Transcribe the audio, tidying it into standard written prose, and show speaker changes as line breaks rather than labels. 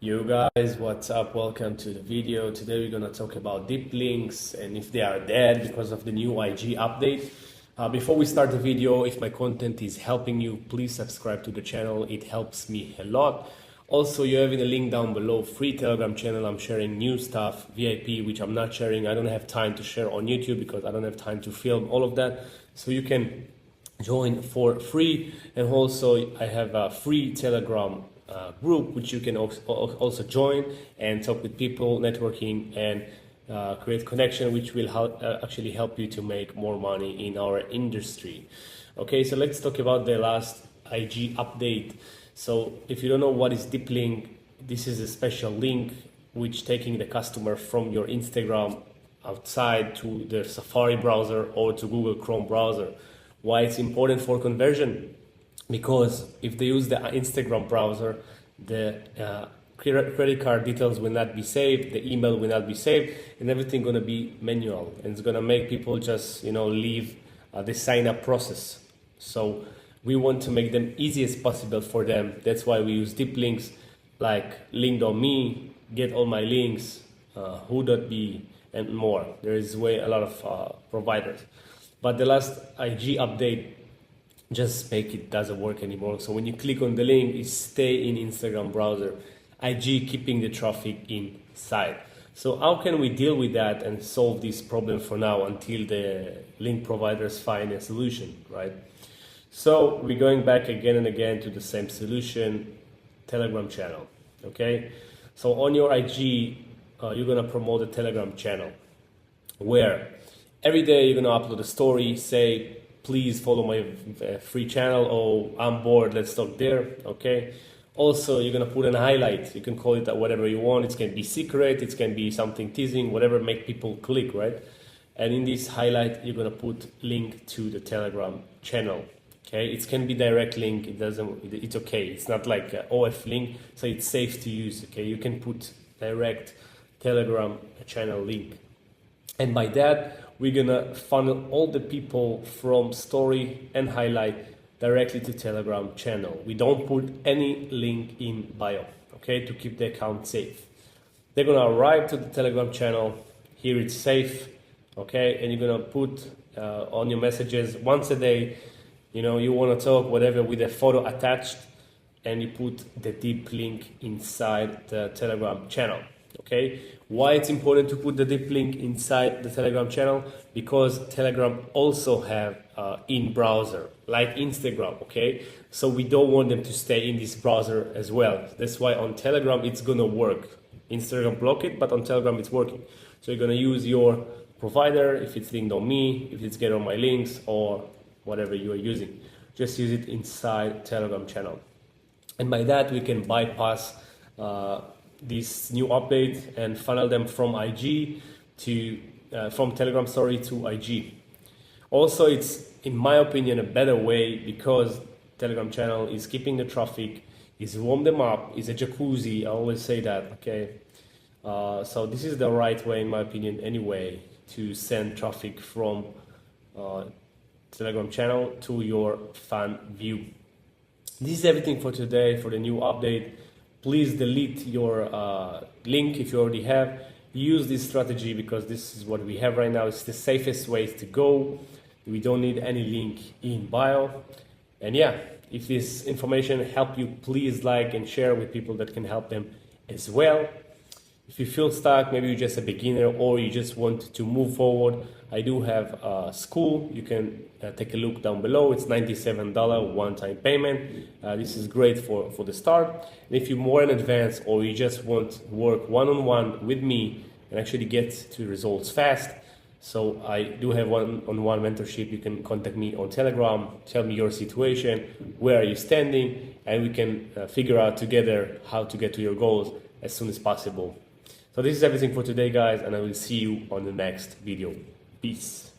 Yo guys, what's up? Welcome to the video. Today we're gonna talk about deep links and if they are dead because of the new IG update. Before we start the video, if my content is helping you, please subscribe to the channel. It helps me a lot. Also, you have in the link down below, free Telegram channel. I'm sharing new stuff, VIP, which I'm not sharing. I don't have time to share on YouTube because I don't have time to film all of that. So you can join for free. And also I have a free Telegram group which you can also join and talk with people, networking, and create connection, which will actually help you to make more money in our industry. Okay, so let's talk about the last IG update. So if you don't know what is deep link, this is a special link which taking the customer from your Instagram outside to the Safari browser or to Google Chrome browser. Why it's important for conversion? Because if they use the Instagram browser, the credit card details will not be saved, the email will not be saved, and everything gonna be manual, and it's gonna make people just leave the sign up process. So we want to make them easy as possible for them. That's why we use deep links like link.me, get all my links, who.be, and more. There is a lot of providers. But the last IG update just make it doesn't work anymore. So when you click on the link, it stay in Instagram browser. IG keeping the traffic inside. So how can we deal with that and solve this problem for now until the link providers find a solution, right? So we're going back again and again to the same solution, Telegram channel, okay? So on your IG, you're gonna promote a Telegram channel where every day you're gonna upload a story, say, please follow my free channel, or I'm bored, let's talk there, okay? Also, you're gonna put an highlight. You can call it whatever you want. It can be secret, it can be something teasing, whatever make people click, right? And in this highlight, you're gonna put link to the Telegram channel, okay? It can be direct link, it's okay. It's not like an OFM link, so it's safe to use, okay? You can put direct Telegram channel link. And by that, we're gonna funnel all the people from story and highlight directly to Telegram channel. We don't put any link in bio, okay, to keep the account safe. They're gonna arrive to the Telegram channel. Here it's safe, okay, and you're gonna put on your messages once a day, you wanna talk, whatever, with a photo attached, and you put the deep link inside the Telegram channel. Okay, why it's important to put the deep link inside the Telegram channel? Because Telegram also have in browser like Instagram, okay? So we don't want them to stay in this browser as well. That's why on Telegram it's gonna work. Instagram block it, but on Telegram it's working. So you're gonna use your provider, if it's linked on me, if it's get on my links, or whatever you are using. Just use it inside Telegram channel. And by that we can bypass this new update and funnel them from IG to from Telegram story to IG. Also, it's in my opinion a better way because Telegram channel is keeping the traffic, is warm them up, is a jacuzzi. I always say that, okay? So this is the right way in my opinion anyway to send traffic from Telegram channel to your fan view. This is everything for today for the new update. Please delete your link if you already have. Use this strategy because this is what we have right now. It's the safest way to go. We don't need any link in bio. And yeah, if this information helped you, please like and share with people that can help them as well. If you feel stuck, maybe you're just a beginner or you just want to move forward, I do have a school. You can take a look down below. It's $97 one-time payment. This is great for the start. And if you're more in advance or you just want to work one-on-one with me and actually get to results fast, so I do have one-on-one mentorship. You can contact me on Telegram, tell me your situation, where are you standing, and we can figure out together how to get to your goals as soon as possible. So this is everything for today, guys, and I will see you on the next video. Peace.